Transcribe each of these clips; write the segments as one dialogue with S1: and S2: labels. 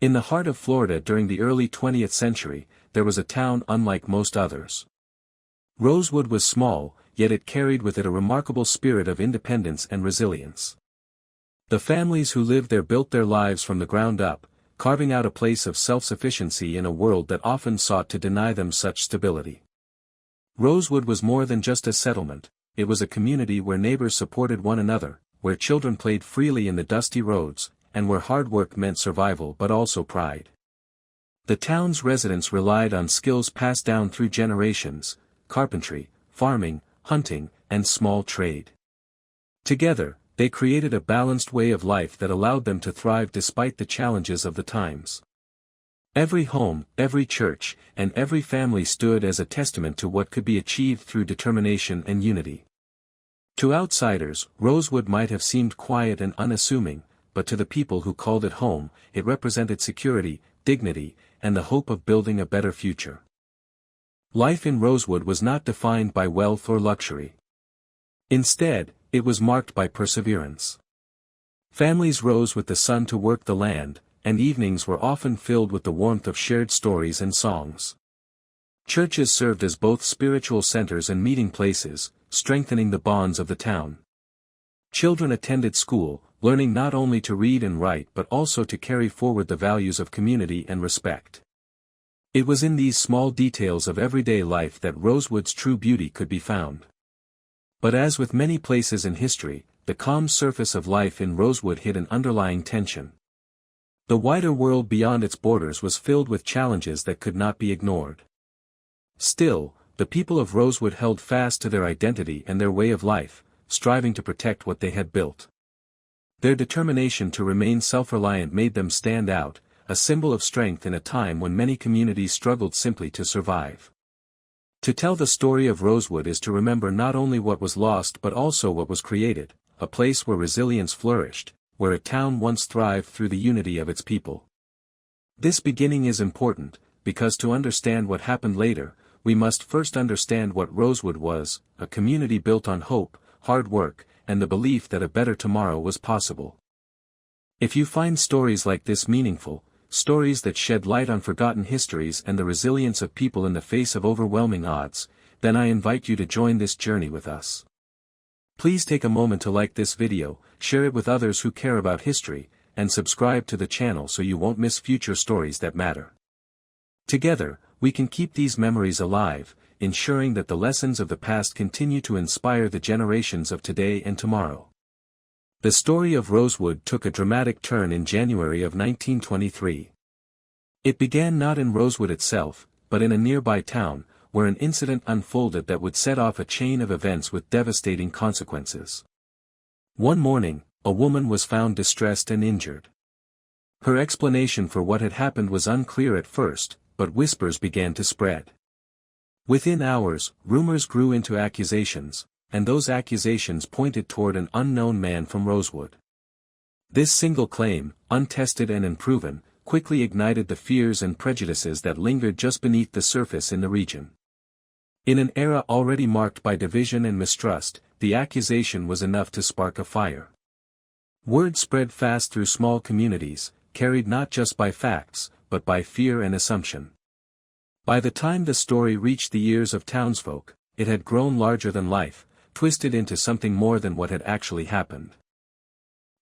S1: In the heart of Florida during the early 20th century, there was a town unlike most others. Rosewood was small, yet it carried with it a remarkable spirit of independence and resilience. The families who lived there built their lives from the ground up, carving out a place of self-sufficiency in a world that often sought to deny them such stability. Rosewood was more than just a settlement, it was a community where neighbors supported one another, where children played freely in the dusty roads, and where hard work meant survival but also pride. The town's residents relied on skills passed down through generations: carpentry, farming, hunting, and small trade. Together, they created a balanced way of life that allowed them to thrive despite the challenges of the times. Every home, every church, and every family stood as a testament to what could be achieved through determination and unity. To outsiders, Rosewood might have seemed quiet and unassuming, but to the people who called it home, it represented security, dignity, and the hope of building a better future. Life in Rosewood was not defined by wealth or luxury. Instead, it was marked by perseverance. Families rose with the sun to work the land, and evenings were often filled with the warmth of shared stories and songs. Churches served as both spiritual centers and meeting places, strengthening the bonds of the town. Children attended school, learning not only to read and write but also to carry forward the values of community and respect. It was in these small details of everyday life that Rosewood's true beauty could be found. But as with many places in history, the calm surface of life in Rosewood hid an underlying tension. The wider world beyond its borders was filled with challenges that could not be ignored. Still, the people of Rosewood held fast to their identity and their way of life, striving to protect what they had built. Their determination to remain self-reliant made them stand out, a symbol of strength in a time when many communities struggled simply to survive. To tell the story of Rosewood is to remember not only what was lost but also what was created, a place where resilience flourished, where a town once thrived through the unity of its people. This beginning is important, because to understand what happened later, we must first understand what Rosewood was: a community built on hope, hard work, and the belief that a better tomorrow was possible. If you find stories like this meaningful, stories that shed light on forgotten histories and the resilience of people in the face of overwhelming odds, then I invite you to join this journey with us. Please take a moment to like this video, share it with others who care about history, and subscribe to the channel so you won't miss future stories that matter. Together, we can keep these memories alive, ensuring that the lessons of the past continue to inspire the generations of today and tomorrow. The story of Rosewood took a dramatic turn in January of 1923. It began not in Rosewood itself, but in a nearby town, where an incident unfolded that would set off a chain of events with devastating consequences. One morning, a woman was found distressed and injured. Her explanation for what had happened was unclear at first, but whispers began to spread. Within hours, rumors grew into accusations, and those accusations pointed toward an unknown man from Rosewood. This single claim, untested and unproven, quickly ignited the fears and prejudices that lingered just beneath the surface in the region. In an era already marked by division and mistrust, the accusation was enough to spark a fire. Word spread fast through small communities, carried not just by facts, but by fear and assumption. By the time the story reached the ears of townsfolk, it had grown larger than life, twisted into something more than what had actually happened.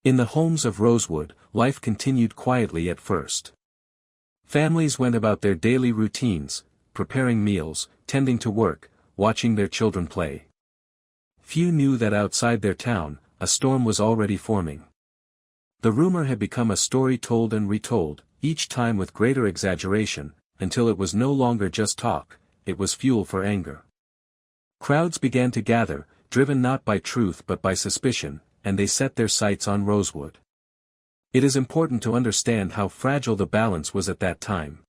S1: In the homes of Rosewood, life continued quietly at first. Families went about their daily routines, preparing meals, tending to work, watching their children play. Few knew that outside their town, a storm was already forming. The rumor had become a story told and retold, each time with greater exaggeration, until it was no longer just talk, it was fuel for anger. Crowds began to gather, driven not by truth but by suspicion, and they set their sights on Rosewood. It is important to understand how fragile the balance was at that time.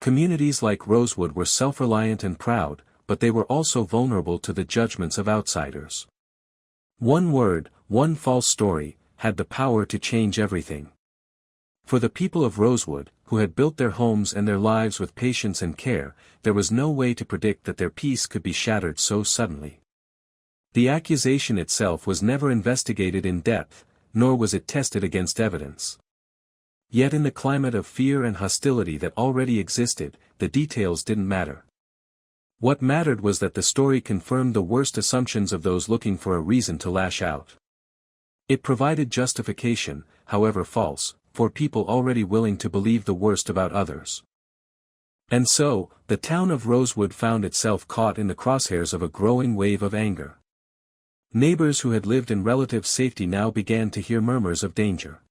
S1: Communities like Rosewood were self-reliant and proud, but they were also vulnerable to the judgments of outsiders. One word, one false story, had the power to change everything. For the people of Rosewood, who had built their homes and their lives with patience and care, there was no way to predict that their peace could be shattered so suddenly. The accusation itself was never investigated in depth, nor was it tested against evidence. Yet in the climate of fear and hostility that already existed, the details didn't matter. What mattered was that the story confirmed the worst assumptions of those looking for a reason to lash out. It provided justification, however false, for people already willing to believe the worst about others. And so, the town of Rosewood found itself caught in the crosshairs of a growing wave of anger. Neighbors who had lived in relative safety now began to hear murmurs of danger.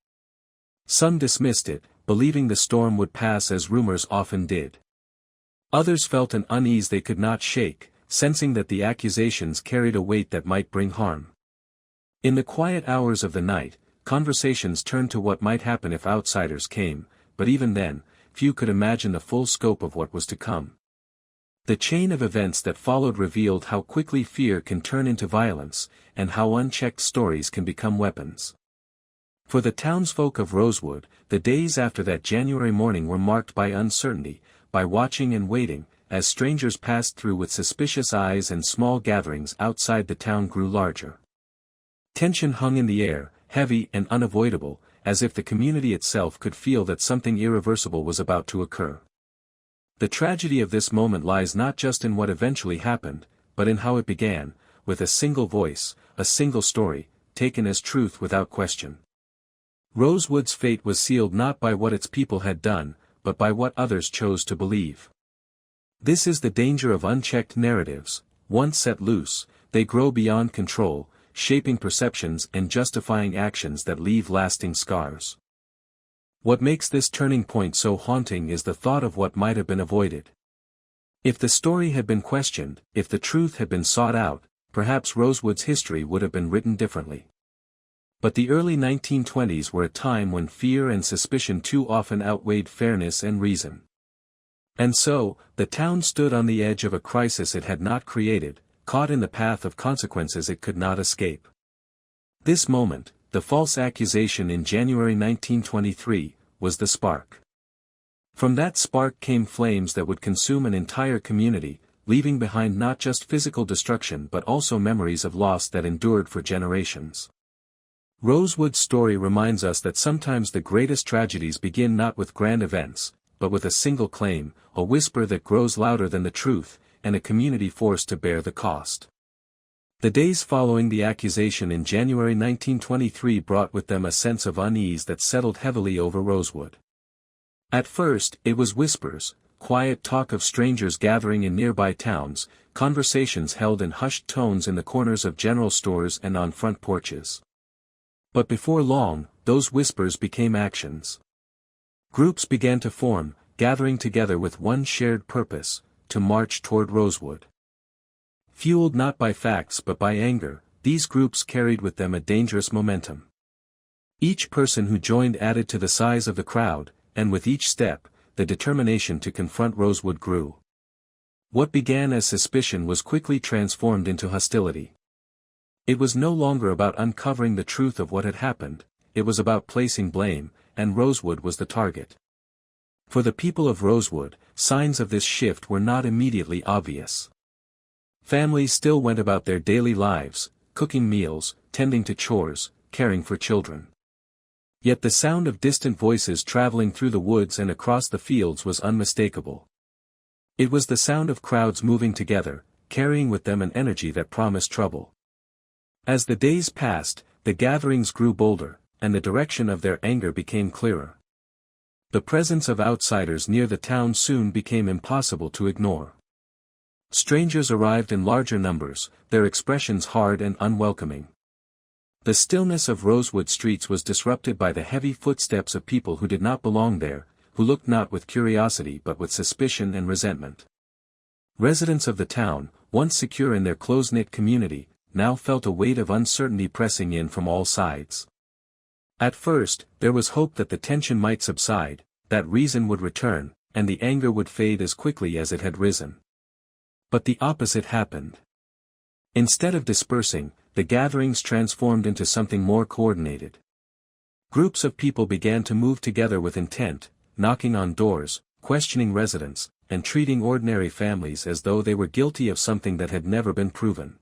S1: Some dismissed it, believing the storm would pass as rumors often did. Others felt an unease they could not shake, sensing that the accusations carried a weight that might bring harm. In the quiet hours of the night, conversations turned to what might happen if outsiders came, but even then, few could imagine the full scope of what was to come. The chain of events that followed revealed how quickly fear can turn into violence, and how unchecked stories can become weapons. For the townsfolk of Rosewood, the days after that January morning were marked by uncertainty, by watching and waiting, as strangers passed through with suspicious eyes and small gatherings outside the town grew larger. Tension hung in the air, heavy and unavoidable, as if the community itself could feel that something irreversible was about to occur. The tragedy of this moment lies not just in what eventually happened, but in how it began, with a single voice, a single story, taken as truth without question. Rosewood's fate was sealed not by what its people had done, but by what others chose to believe. This is the danger of unchecked narratives. Once set loose, they grow beyond control, shaping perceptions and justifying actions that leave lasting scars. What makes this turning point so haunting is the thought of what might have been avoided. If the story had been questioned, if the truth had been sought out, perhaps Rosewood's history would have been written differently. But the early 1920s were a time when fear and suspicion too often outweighed fairness and reason. And so, the town stood on the edge of a crisis it had not created, caught in the path of consequences it could not escape. This moment, the false accusation in January 1923, was the spark. From that spark came flames that would consume an entire community, leaving behind not just physical destruction but also memories of loss that endured for generations. Rosewood's story reminds us that sometimes the greatest tragedies begin not with grand events, but with a single claim, a whisper that grows louder than the truth, and a community forced to bear the cost. The days following the accusation in January 1923 brought with them a sense of unease that settled heavily over Rosewood. At first, it was whispers, quiet talk of strangers gathering in nearby towns, conversations held in hushed tones in the corners of general stores and on front porches. But before long, those whispers became actions. Groups began to form, gathering together with one shared purpose, to march toward Rosewood. Fueled not by facts but by anger, these groups carried with them a dangerous momentum. Each person who joined added to the size of the crowd, and with each step, the determination to confront Rosewood grew. What began as suspicion was quickly transformed into hostility. It was no longer about uncovering the truth of what had happened, it was about placing blame, and Rosewood was the target. For the people of Rosewood, signs of this shift were not immediately obvious. Families still went about their daily lives, cooking meals, tending to chores, caring for children. Yet the sound of distant voices traveling through the woods and across the fields was unmistakable. It was the sound of crowds moving together, carrying with them an energy that promised trouble. As the days passed, the gatherings grew bolder, and the direction of their anger became clearer. The presence of outsiders near the town soon became impossible to ignore. Strangers arrived in larger numbers, their expressions hard and unwelcoming. The stillness of Rosewood streets was disrupted by the heavy footsteps of people who did not belong there, who looked not with curiosity but with suspicion and resentment. Residents of the town, once secure in their close-knit community, now felt a weight of uncertainty pressing in from all sides. At first, there was hope that the tension might subside, that reason would return, and the anger would fade as quickly as it had risen. But the opposite happened. Instead of dispersing, the gatherings transformed into something more coordinated. Groups of people began to move together with intent, knocking on doors, questioning residents, and treating ordinary families as though they were guilty of something that had never been proven.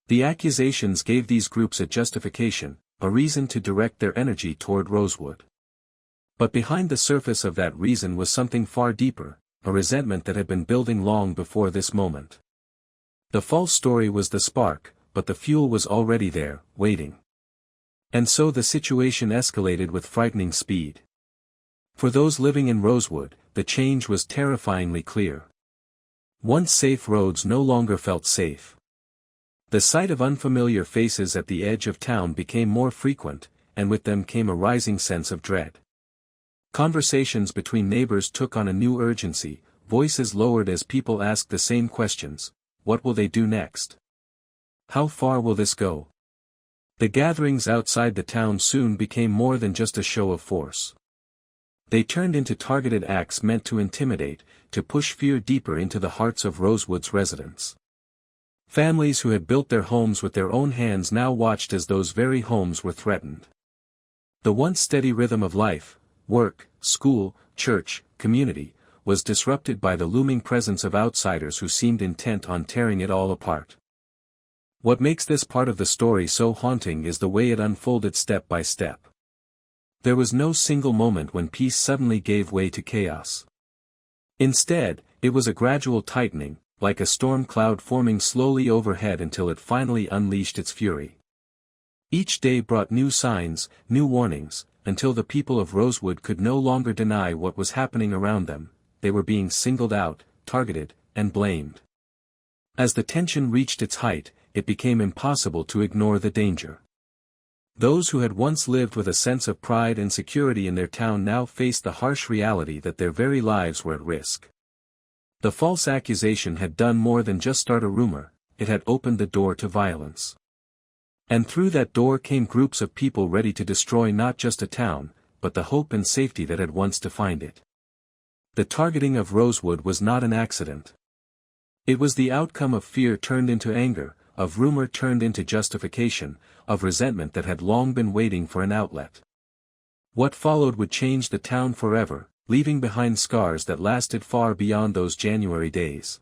S1: The accusations gave these groups a justification, a reason to direct their energy toward Rosewood. But behind the surface of that reason was something far deeper, a resentment that had been building long before this moment. The false story was the spark, but the fuel was already there, waiting. And so the situation escalated with frightening speed. For those living in Rosewood, the change was terrifyingly clear. Once safe roads no longer felt safe. The sight of unfamiliar faces at the edge of town became more frequent, and with them came a rising sense of dread. Conversations between neighbors took on a new urgency, voices lowered as people asked the same questions: what will they do next? How far will this go? The gatherings outside the town soon became more than just a show of force. They turned into targeted acts meant to intimidate, to push fear deeper into the hearts of Rosewood's residents. Families who had built their homes with their own hands now watched as those very homes were threatened. The once steady rhythm of life, work, school, church, community, was disrupted by the looming presence of outsiders who seemed intent on tearing it all apart. What makes this part of the story so haunting is the way it unfolded step by step. There was no single moment when peace suddenly gave way to chaos. Instead, it was a gradual tightening, like a storm cloud forming slowly overhead until it finally unleashed its fury. Each day brought new signs, new warnings, until the people of Rosewood could no longer deny what was happening around them. They were being singled out, targeted, and blamed. As the tension reached its height, it became impossible to ignore the danger. Those who had once lived with a sense of pride and security in their town now faced the harsh reality that their very lives were at risk. The false accusation had done more than just start a rumor, it had opened the door to violence. And through that door came groups of people ready to destroy not just a town, but the hope and safety that had once defined it. The targeting of Rosewood was not an accident. It was the outcome of fear turned into anger, of rumor turned into justification, of resentment that had long been waiting for an outlet. What followed would change the town forever, leaving behind scars that lasted far beyond those January days.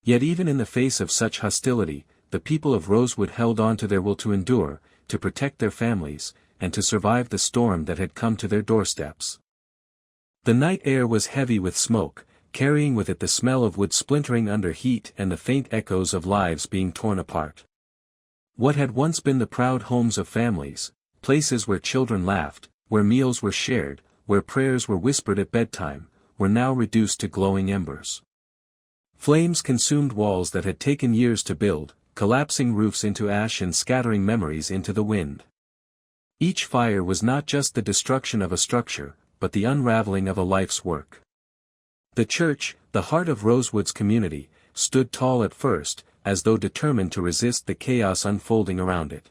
S1: Yet even in the face of such hostility, the people of Rosewood held on to their will to endure, to protect their families, and to survive the storm that had come to their doorsteps. The night air was heavy with smoke, carrying with it the smell of wood splintering under heat and the faint echoes of lives being torn apart. What had once been the proud homes of families, places where children laughed, where meals were shared, where prayers were whispered at bedtime, were now reduced to glowing embers. Flames consumed walls that had taken years to build, collapsing roofs into ash and scattering memories into the wind. Each fire was not just the destruction of a structure, but the unraveling of a life's work. The church, the heart of Rosewood's community, stood tall at first, as though determined to resist the chaos unfolding around it.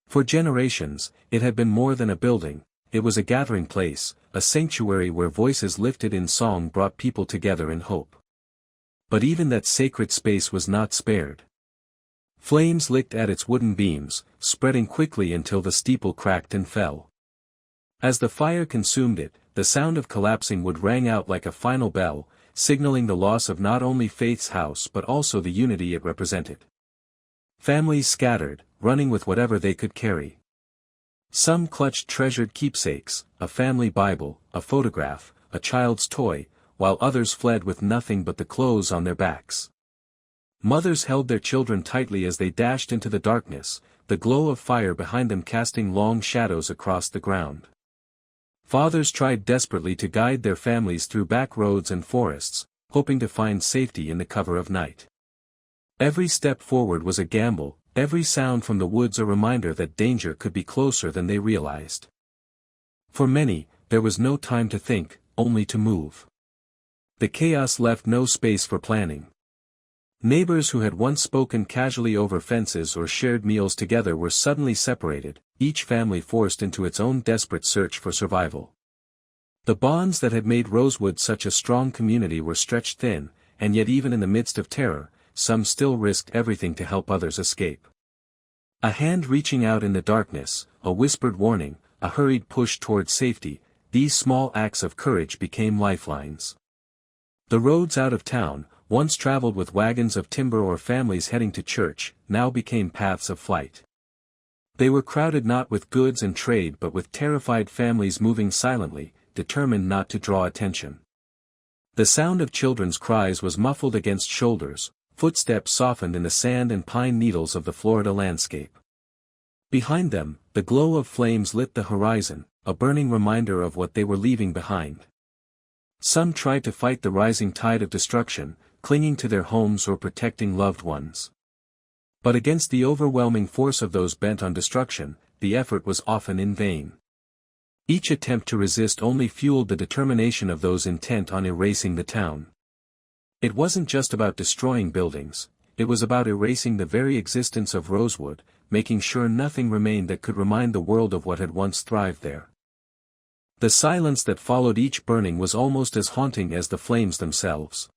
S1: For generations, it had been more than a building, it was a gathering place, a sanctuary where voices lifted in song brought people together in hope. But even that sacred space was not spared. Flames licked at its wooden beams, spreading quickly until the steeple cracked and fell. As the fire consumed it, the sound of collapsing wood rang out like a final bell, signaling the loss of not only Faith's house but also the unity it represented. Families scattered, running with whatever they could carry. Some clutched treasured keepsakes, a family Bible, a photograph, a child's toy, while others fled with nothing but the clothes on their backs. Mothers held their children tightly as they dashed into the darkness, the glow of fire behind them casting long shadows across the ground. Fathers tried desperately to guide their families through back roads and forests, hoping to find safety in the cover of night. Every step forward was a gamble, every sound from the woods a reminder that danger could be closer than they realized. For many, there was no time to think, only to move. The chaos left no space for planning. Neighbors who had once spoken casually over fences or shared meals together were suddenly separated, each family forced into its own desperate search for survival. The bonds that had made Rosewood such a strong community were stretched thin, and yet even in the midst of terror, some still risked everything to help others escape. A hand reaching out in the darkness, a whispered warning, a hurried push toward safety, these small acts of courage became lifelines. The roads out of town, once traveled with wagons of timber or families heading to church, now became paths of flight. They were crowded not with goods and trade but with terrified families moving silently, determined not to draw attention. The sound of children's cries was muffled against shoulders, footsteps softened in the sand and pine needles of the Florida landscape. Behind them, the glow of flames lit the horizon, a burning reminder of what they were leaving behind. Some tried to fight the rising tide of destruction, clinging to their homes or protecting loved ones. But against the overwhelming force of those bent on destruction, the effort was often in vain. Each attempt to resist only fueled the determination of those intent on erasing the town. It wasn't just about destroying buildings, it was about erasing the very existence of Rosewood, making sure nothing remained that could remind the world of what had once thrived there. The silence that followed each burning was almost as haunting as the flames themselves.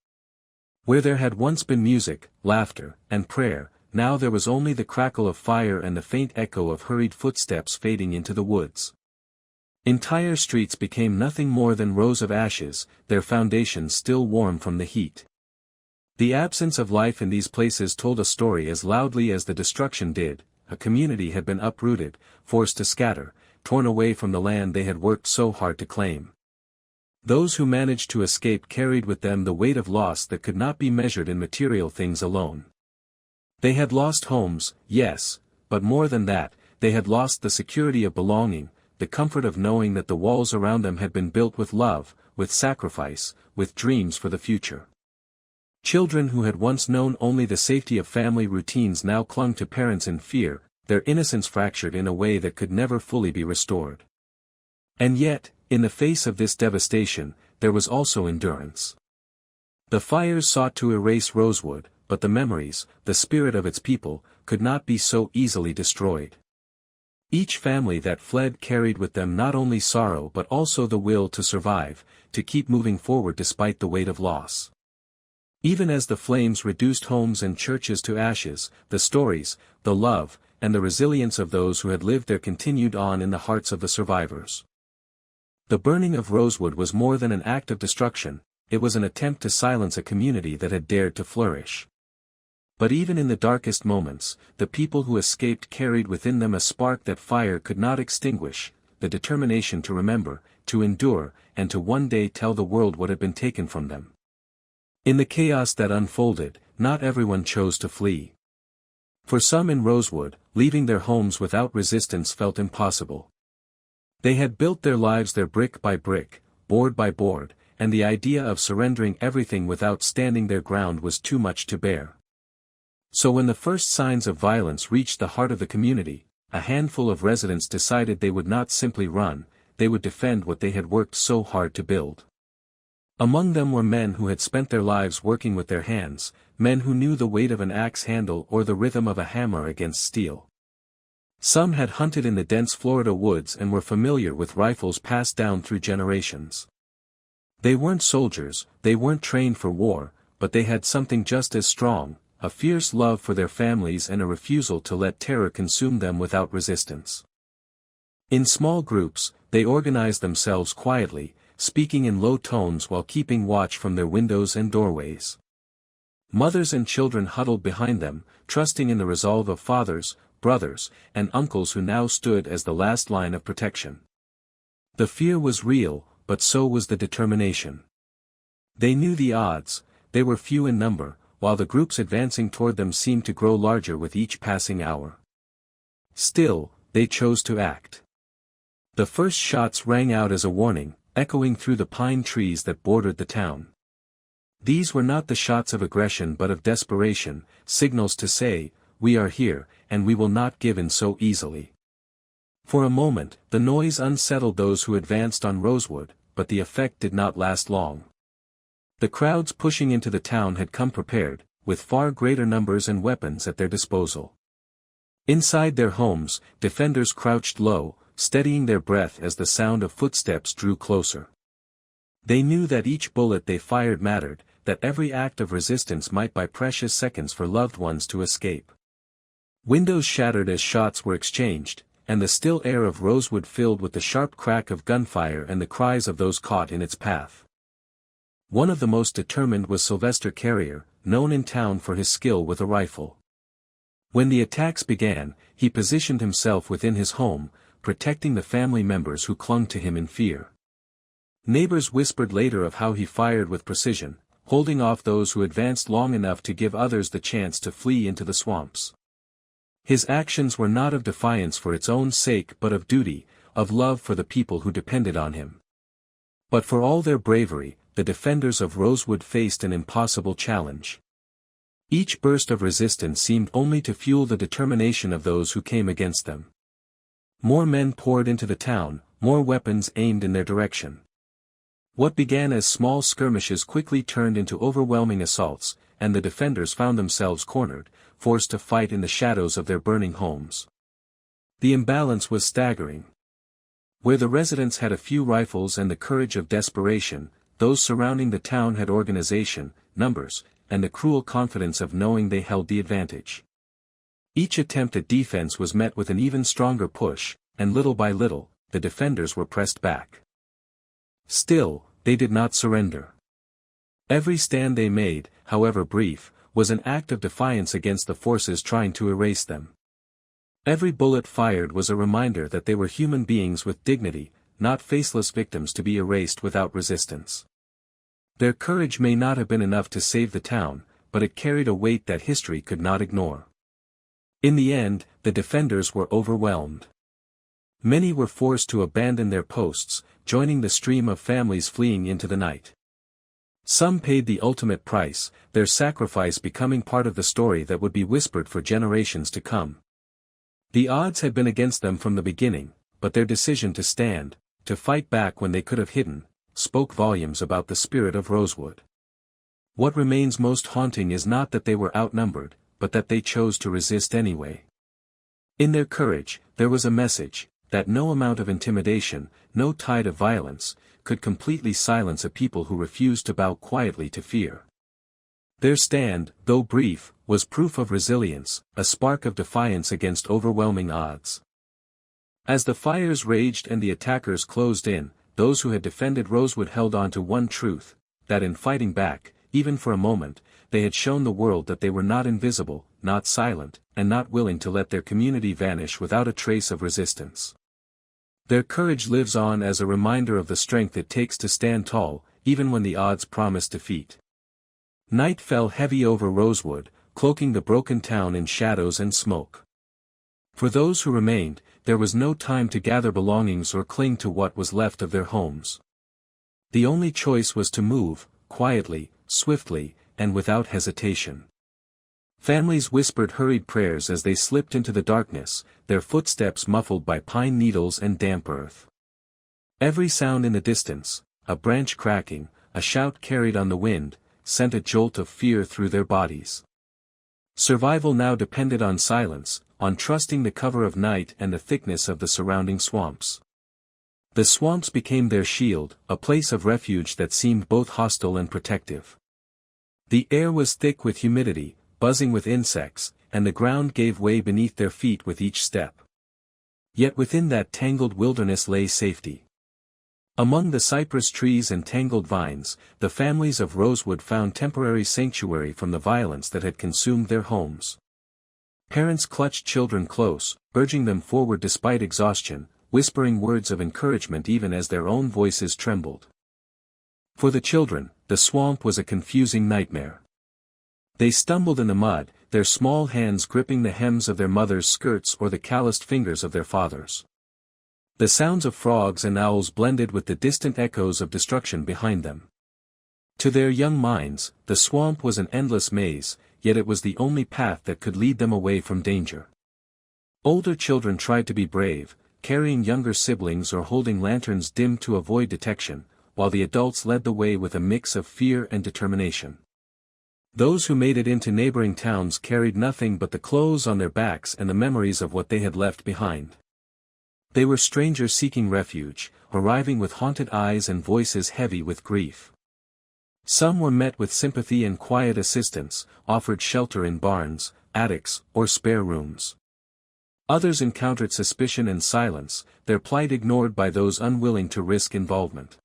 S1: Where there had once been music, laughter, and prayer, now there was only the crackle of fire and the faint echo of hurried footsteps fading into the woods. Entire streets became nothing more than rows of ashes, their foundations still warm from the heat. The absence of life in these places told a story as loudly as the destruction did. A community had been uprooted, forced to scatter, torn away from the land they had worked so hard to claim. Those who managed to escape carried with them the weight of loss that could not be measured in material things alone. They had lost homes, yes, but more than that, they had lost the security of belonging, the comfort of knowing that the walls around them had been built with love, with sacrifice, with dreams for the future. Children who had once known only the safety of family routines now clung to parents in fear, their innocence fractured in a way that could never fully be restored. And yet, in the face of this devastation, there was also endurance. The fires sought to erase Rosewood, but the memories, the spirit of its people, could not be so easily destroyed. Each family that fled carried with them not only sorrow but also the will to survive, to keep moving forward despite the weight of loss. Even as the flames reduced homes and churches to ashes, the stories, the love, and the resilience of those who had lived there continued on in the hearts of the survivors. The burning of Rosewood was more than an act of destruction, it was an attempt to silence a community that had dared to flourish. But even in the darkest moments, the people who escaped carried within them a spark that fire could not extinguish, the determination to remember, to endure, and to one day tell the world what had been taken from them. In the chaos that unfolded, not everyone chose to flee. For some in Rosewood, leaving their homes without resistance felt impossible. They had built their lives there brick by brick, board by board, and the idea of surrendering everything without standing their ground was too much to bear. So when the first signs of violence reached the heart of the community, a handful of residents decided they would not simply run, they would defend what they had worked so hard to build. Among them were men who had spent their lives working with their hands, men who knew the weight of an axe handle or the rhythm of a hammer against steel. Some had hunted in the dense Florida woods and were familiar with rifles passed down through generations. They weren't soldiers, they weren't trained for war, but they had something just as strong, a fierce love for their families and a refusal to let terror consume them without resistance. In small groups, they organized themselves quietly, speaking in low tones while keeping watch from their windows and doorways. Mothers and children huddled behind them, trusting in the resolve of fathers, brothers, and uncles who now stood as the last line of protection. The fear was real, but so was the determination. They knew the odds, they were few in number, while the groups advancing toward them seemed to grow larger with each passing hour. Still, they chose to act. The first shots rang out as a warning, echoing through the pine trees that bordered the town. These were not the shots of aggression but of desperation, signals to say, "We are here, and we will not give in so easily." For a moment, the noise unsettled those who advanced on Rosewood, but the effect did not last long. The crowds pushing into the town had come prepared, with far greater numbers and weapons at their disposal. Inside their homes, defenders crouched low, steadying their breath as the sound of footsteps drew closer. They knew that each bullet they fired mattered, that every act of resistance might buy precious seconds for loved ones to escape. Windows shattered as shots were exchanged, and the still air of Rosewood filled with the sharp crack of gunfire and the cries of those caught in its path. One of the most determined was Sylvester Carrier, known in town for his skill with a rifle. When the attacks began, he positioned himself within his home, protecting the family members who clung to him in fear. Neighbors whispered later of how he fired with precision, holding off those who advanced long enough to give others the chance to flee into the swamps. His actions were not of defiance for its own sake but of duty, of love for the people who depended on him. But for all their bravery, the defenders of Rosewood faced an impossible challenge. Each burst of resistance seemed only to fuel the determination of those who came against them. More men poured into the town, more weapons aimed in their direction. What began as small skirmishes quickly turned into overwhelming assaults, and the defenders found themselves cornered, forced to fight in the shadows of their burning homes. The imbalance was staggering. Where the residents had a few rifles and the courage of desperation, those surrounding the town had organization, numbers, and the cruel confidence of knowing they held the advantage. Each attempt at defense was met with an even stronger push, and little by little, the defenders were pressed back. Still, they did not surrender. Every stand they made, however brief, was an act of defiance against the forces trying to erase them. Every bullet fired was a reminder that they were human beings with dignity, not faceless victims to be erased without resistance. Their courage may not have been enough to save the town, but it carried a weight that history could not ignore. In the end, the defenders were overwhelmed. Many were forced to abandon their posts, joining the stream of families fleeing into the night. Some paid the ultimate price, their sacrifice becoming part of the story that would be whispered for generations to come. The odds had been against them from the beginning, but their decision to stand, to fight back when they could have hidden, spoke volumes about the spirit of Rosewood. What remains most haunting is not that they were outnumbered, but that they chose to resist anyway. In their courage, there was a message, that no amount of intimidation, no tide of violence, could completely silence a people who refused to bow quietly to fear. Their stand, though brief, was proof of resilience, a spark of defiance against overwhelming odds. As the fires raged and the attackers closed in, those who had defended Rosewood held on to one truth, that in fighting back, even for a moment, they had shown the world that they were not invisible, not silent, and not willing to let their community vanish without a trace of resistance. Their courage lives on as a reminder of the strength it takes to stand tall, even when the odds promise defeat. Night fell heavy over Rosewood, cloaking the broken town in shadows and smoke. For those who remained, there was no time to gather belongings or cling to what was left of their homes. The only choice was to move, quietly, swiftly, and without hesitation. Families whispered hurried prayers as they slipped into the darkness, their footsteps muffled by pine needles and damp earth. Every sound in the distance, a branch cracking, a shout carried on the wind, sent a jolt of fear through their bodies. Survival now depended on silence, on trusting the cover of night and the thickness of the surrounding swamps. The swamps became their shield, a place of refuge that seemed both hostile and protective. The air was thick with humidity, buzzing with insects, and the ground gave way beneath their feet with each step. Yet within that tangled wilderness lay safety. Among the cypress trees and tangled vines, the families of Rosewood found temporary sanctuary from the violence that had consumed their homes. Parents clutched children close, urging them forward despite exhaustion, whispering words of encouragement even as their own voices trembled. For the children, the swamp was a confusing nightmare. They stumbled in the mud, their small hands gripping the hems of their mothers' skirts or the calloused fingers of their fathers. The sounds of frogs and owls blended with the distant echoes of destruction behind them. To their young minds, the swamp was an endless maze, yet it was the only path that could lead them away from danger. Older children tried to be brave, carrying younger siblings or holding lanterns dimmed to avoid detection, while the adults led the way with a mix of fear and determination. Those who made it into neighboring towns carried nothing but the clothes on their backs and the memories of what they had left behind. They were strangers seeking refuge, arriving with haunted eyes and voices heavy with grief. Some were met with sympathy and quiet assistance, offered shelter in barns, attics, or spare rooms. Others encountered suspicion and silence, their plight ignored by those unwilling to risk involvement.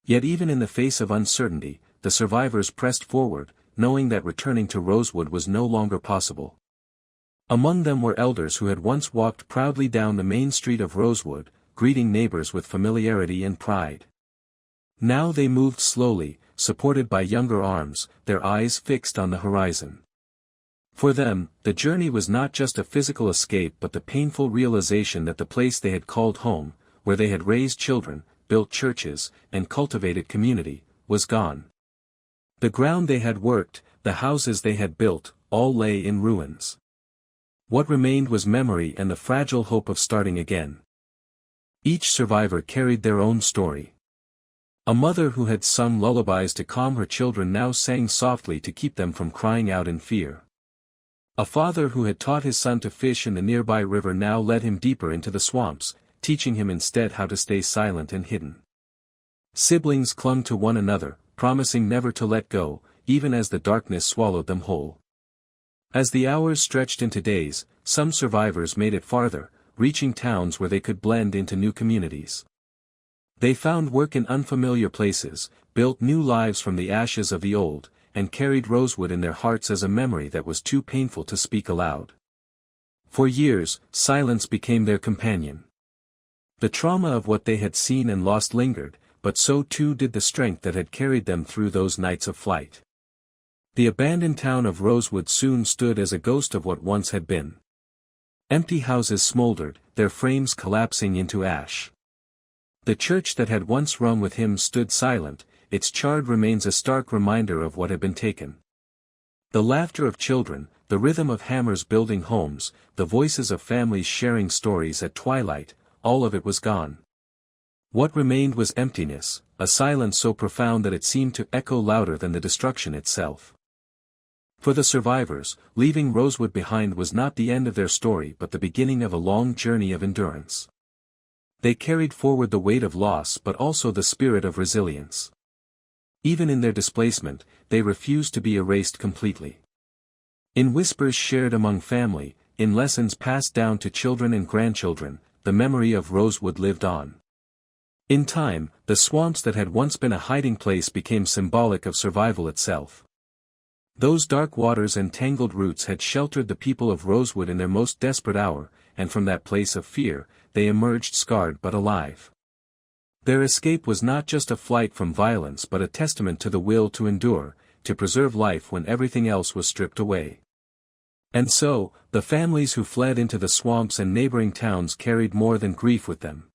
S1: Yet even in the face of uncertainty, the survivors pressed forward, knowing that returning to Rosewood was no longer possible. Among them were elders who had once walked proudly down the main street of Rosewood, greeting neighbors with familiarity and pride. Now they moved slowly, supported by younger arms, their eyes fixed on the horizon. For them, the journey was not just a physical escape but the painful realization that the place they had called home, where they had raised children, built churches, and cultivated community, was gone. The ground they had worked, the houses they had built, all lay in ruins. What remained was memory and the fragile hope of starting again. Each survivor carried their own story. A mother who had sung lullabies to calm her children now sang softly to keep them from crying out in fear. A father who had taught his son to fish in the nearby river now led him deeper into the swamps, teaching him instead how to stay silent and hidden. Siblings clung to one another, promising never to let go, even as the darkness swallowed them whole. As the hours stretched into days, some survivors made it farther, reaching towns where they could blend into new communities. They found work in unfamiliar places, built new lives from the ashes of the old, and carried Rosewood in their hearts as a memory that was too painful to speak aloud. For years, silence became their companion. The trauma of what they had seen and lost lingered, but so too did the strength that had carried them through those nights of flight. The abandoned town of Rosewood soon stood as a ghost of what once had been. Empty houses smoldered, their frames collapsing into ash. The church that had once rung with hymns stood silent, its charred remains a stark reminder of what had been taken. The laughter of children, the rhythm of hammers building homes, the voices of families sharing stories at twilight, all of it was gone. What remained was emptiness, a silence so profound that it seemed to echo louder than the destruction itself. For the survivors, leaving Rosewood behind was not the end of their story but the beginning of a long journey of endurance. They carried forward the weight of loss but also the spirit of resilience. Even in their displacement, they refused to be erased completely. In whispers shared among family, in lessons passed down to children and grandchildren, the memory of Rosewood lived on. In time, the swamps that had once been a hiding place became symbolic of survival itself. Those dark waters and tangled roots had sheltered the people of Rosewood in their most desperate hour, and from that place of fear, they emerged scarred but alive. Their escape was not just a flight from violence but a testament to the will to endure, to preserve life when everything else was stripped away. And so, the families who fled into the swamps and neighboring towns carried more than grief with them.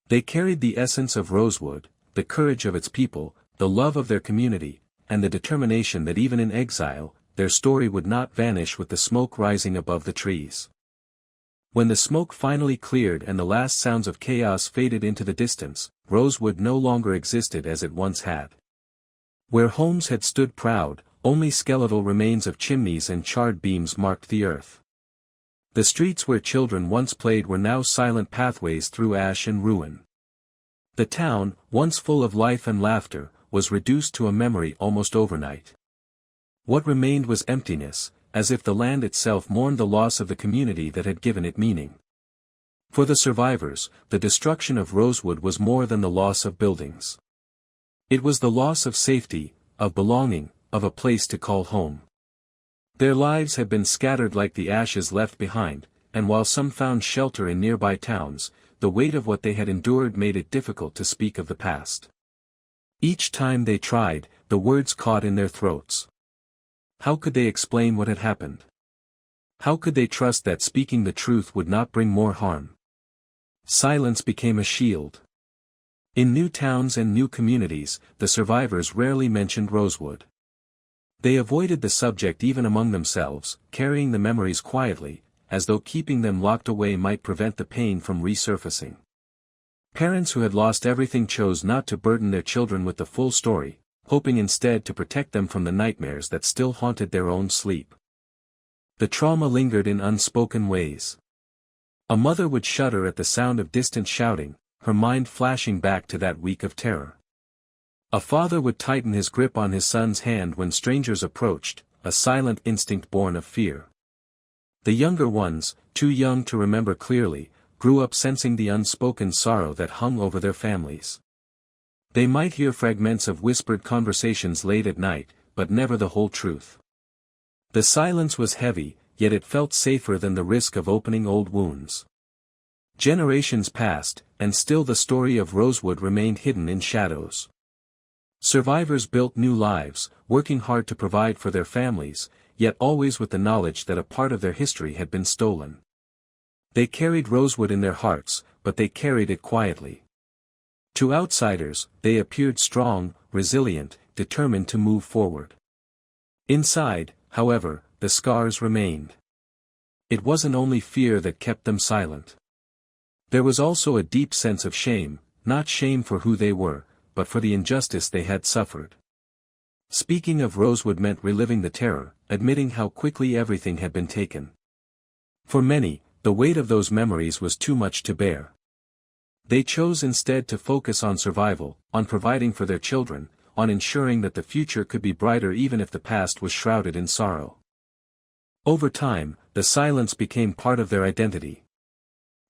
S1: They carried the essence of Rosewood, the courage of its people, the love of their community, and the determination that even in exile, their story would not vanish with the smoke rising above the trees. When the smoke finally cleared and the last sounds of chaos faded into the distance, Rosewood no longer existed as it once had. Where homes had stood proud, only skeletal remains of chimneys and charred beams marked the earth. The streets where children once played were now silent pathways through ash and ruin. The town, once full of life and laughter, was reduced to a memory almost overnight. What remained was emptiness, as if the land itself mourned the loss of the community that had given it meaning. For the survivors, the destruction of Rosewood was more than the loss of buildings. It was the loss of safety, of belonging, of a place to call home. Their lives had been scattered like the ashes left behind, and while some found shelter in nearby towns, the weight of what they had endured made it difficult to speak of the past. Each time they tried, the words caught in their throats. How could they explain what had happened? How could they trust that speaking the truth would not bring more harm? Silence became a shield. In new towns and new communities, the survivors rarely mentioned Rosewood. They avoided the subject even among themselves, carrying the memories quietly, as though keeping them locked away might prevent the pain from resurfacing. Parents who had lost everything chose not to burden their children with the full story, hoping instead to protect them from the nightmares that still haunted their own sleep. The trauma lingered in unspoken ways. A mother would shudder at the sound of distant shouting, her mind flashing back to that week of terror. A father would tighten his grip on his son's hand when strangers approached, a silent instinct born of fear. The younger ones, too young to remember clearly, grew up sensing the unspoken sorrow that hung over their families. They might hear fragments of whispered conversations late at night, but never the whole truth. The silence was heavy, yet it felt safer than the risk of opening old wounds. Generations passed, and still the story of Rosewood remained hidden in shadows. Survivors built new lives, working hard to provide for their families, yet always with the knowledge that a part of their history had been stolen. They carried Rosewood in their hearts, but they carried it quietly. To outsiders, they appeared strong, resilient, determined to move forward. Inside, however, the scars remained. It wasn't only fear that kept them silent. There was also a deep sense of shame, not shame for who they were, but for the injustice they had suffered. Speaking of Rosewood meant reliving the terror, admitting how quickly everything had been taken. For many, the weight of those memories was too much to bear. They chose instead to focus on survival, on providing for their children, on ensuring that the future could be brighter even if the past was shrouded in sorrow. Over time, the silence became part of their identity.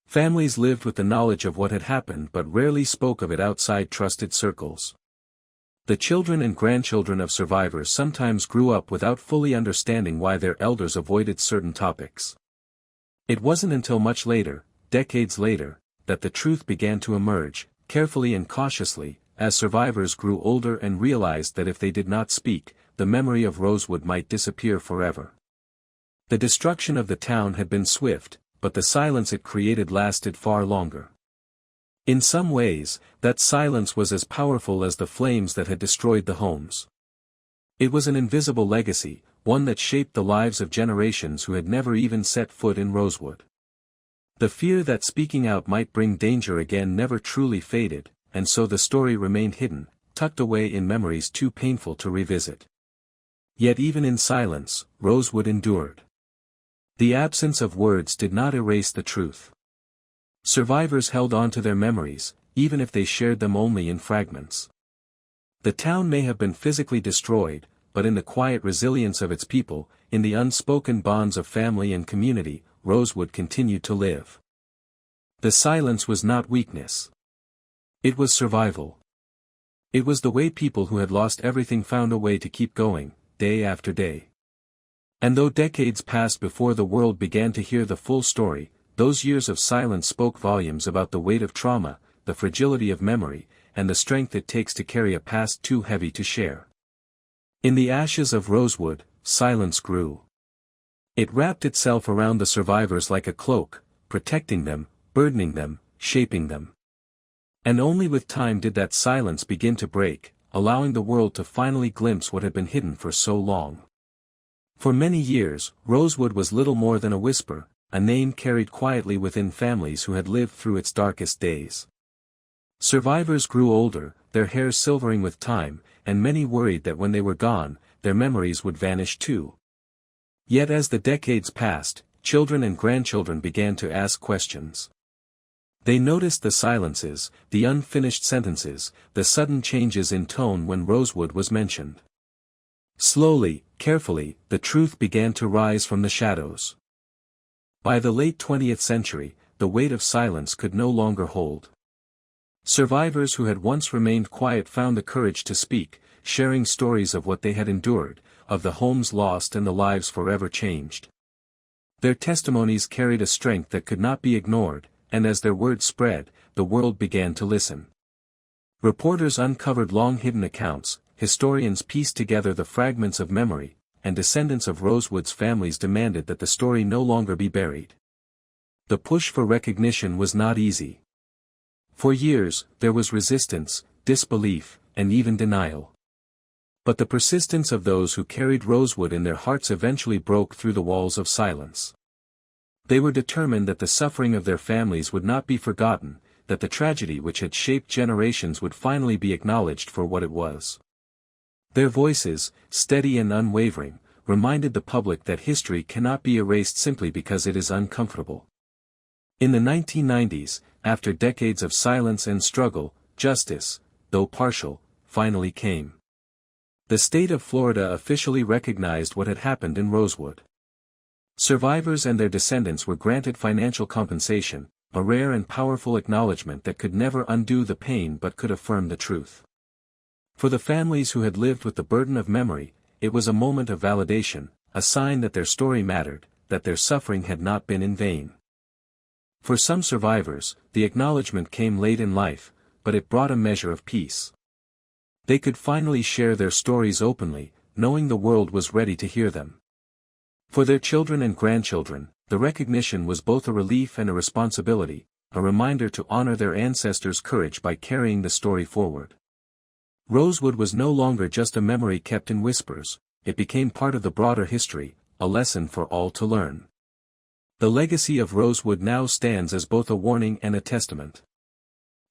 S1: Families lived with the knowledge of what had happened but rarely spoke of it outside trusted circles. The children and grandchildren of survivors sometimes grew up without fully understanding why their elders avoided certain topics. It wasn't until much later, decades later, that the truth began to emerge, carefully and cautiously, as survivors grew older and realized that if they did not speak, the memory of Rosewood might disappear forever. The destruction of the town had been swift, but the silence it created lasted far longer. In some ways, that silence was as powerful as the flames that had destroyed the homes. It was an invisible legacy, one that shaped the lives of generations who had never even set foot in Rosewood. The fear that speaking out might bring danger again never truly faded, and so the story remained hidden, tucked away in memories too painful to revisit. Yet even in silence, Rosewood endured. The absence of words did not erase the truth. Survivors held on to their memories, even if they shared them only in fragments. The town may have been physically destroyed, but in the quiet resilience of its people, in the unspoken bonds of family and community, Rosewood continued to live. The silence was not weakness. It was survival. It was the way people who had lost everything found a way to keep going, day after day. And though decades passed before the world began to hear the full story, those years of silence spoke volumes about the weight of trauma, the fragility of memory, and the strength it takes to carry a past too heavy to share. In the ashes of Rosewood, silence grew. It wrapped itself around the survivors like a cloak, protecting them, burdening them, shaping them. And only with time did that silence begin to break, allowing the world to finally glimpse what had been hidden for so long. For many years, Rosewood was little more than a whisper, a name carried quietly within families who had lived through its darkest days. Survivors grew older, their hair silvering with time, and many worried that when they were gone, their memories would vanish too. Yet as the decades passed, children and grandchildren began to ask questions. They noticed the silences, the unfinished sentences, the sudden changes in tone when Rosewood was mentioned. Slowly, carefully, the truth began to rise from the shadows. By the late 20th century, the weight of silence could no longer hold. Survivors who had once remained quiet found the courage to speak, sharing stories of what they had endured, of the homes lost and the lives forever changed. Their testimonies carried a strength that could not be ignored, and as their word spread, the world began to listen. Reporters uncovered long-hidden accounts, historians pieced together the fragments of memory, and descendants of Rosewood's families demanded that the story no longer be buried. The push for recognition was not easy. For years, there was resistance, disbelief, and even denial. But the persistence of those who carried Rosewood in their hearts eventually broke through the walls of silence. They were determined that the suffering of their families would not be forgotten, that the tragedy which had shaped generations would finally be acknowledged for what it was. Their voices, steady and unwavering, reminded the public that history cannot be erased simply because it is uncomfortable. In the 1990s, after decades of silence and struggle, justice, though partial, finally came. The state of Florida officially recognized what had happened in Rosewood. Survivors and their descendants were granted financial compensation, a rare and powerful acknowledgement that could never undo the pain but could affirm the truth. For the families who had lived with the burden of memory, it was a moment of validation, a sign that their story mattered, that their suffering had not been in vain. For some survivors, the acknowledgement came late in life, but it brought a measure of peace. They could finally share their stories openly, knowing the world was ready to hear them. For their children and grandchildren, the recognition was both a relief and a responsibility, a reminder to honor their ancestors' courage by carrying the story forward. Rosewood was no longer just a memory kept in whispers, it became part of the broader history, a lesson for all to learn. The legacy of Rosewood now stands as both a warning and a testament.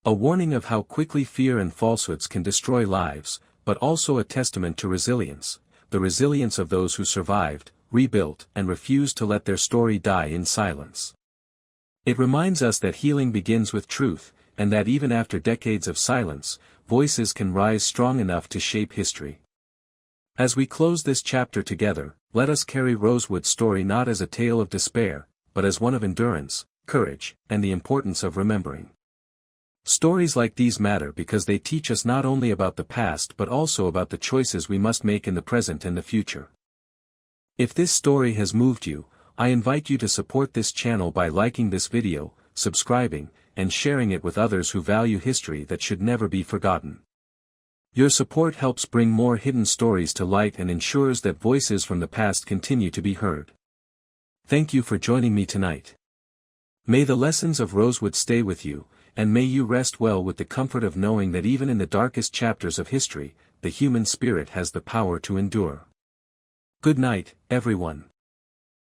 S1: A warning of how quickly fear and falsehoods can destroy lives, but also a testament to resilience, the resilience of those who survived, rebuilt, and refused to let their story die in silence. It reminds us that healing begins with truth, and that even after decades of silence, voices can rise strong enough to shape history. As we close this chapter together, let us carry Rosewood's story not as a tale of despair, but as one of endurance, courage, and the importance of remembering. Stories like these matter because they teach us not only about the past but also about the choices we must make in the present and the future. If this story has moved you, I invite you to support this channel by liking this video, subscribing, and sharing it with others who value history that should never be forgotten. Your support helps bring more hidden stories to light and ensures that voices from the past continue to be heard. Thank you for joining me tonight. May the lessons of Rosewood stay with you, and may you rest well with the comfort of knowing that even in the darkest chapters of history, the human spirit has the power to endure. Good night, everyone.